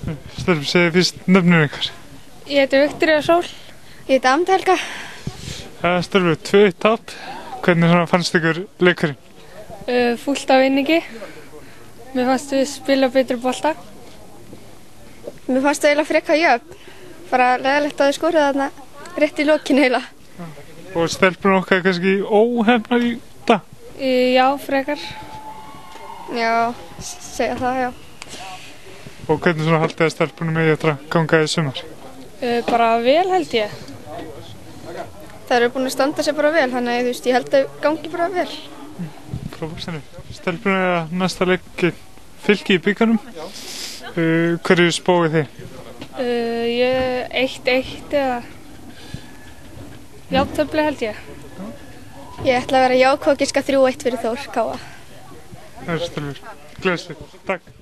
Stelpur, segið fyrst nöfnin ykkar. Ég heiti Viktoría Sól. Ég heiti Amanda Helga. Stelpur, 2-1 tap. Hvernig fannst ykkur leikurinn? Fullt af vinningi. Mér fannst við spila betri bolta. Mér fannst það eiginlega frekar jöfn. Bara leiðilegt að þau skoruðu þarna rétt í lokinu eiginlega. Og stelpurinn okkar kannski óhefnar í dag? Já, frekar. Já, segja það, já. Og hvernig haldið að stelpunum með eftir að ganga í sumar? Bara vel held ég. Það eru búin að standa sig bara vel, þannig að ég held að gangi bara vel. Frábært. Stelpunum er að næsta leik Fylki í bikarnum. Hverju spáið þið? Ég 1-1 eða jafntefli held ég. Ég ætla að vera jákvæð og giska 3-1 fyrir Þór Káa. Það er stelpur. Gleðst þig. Takk.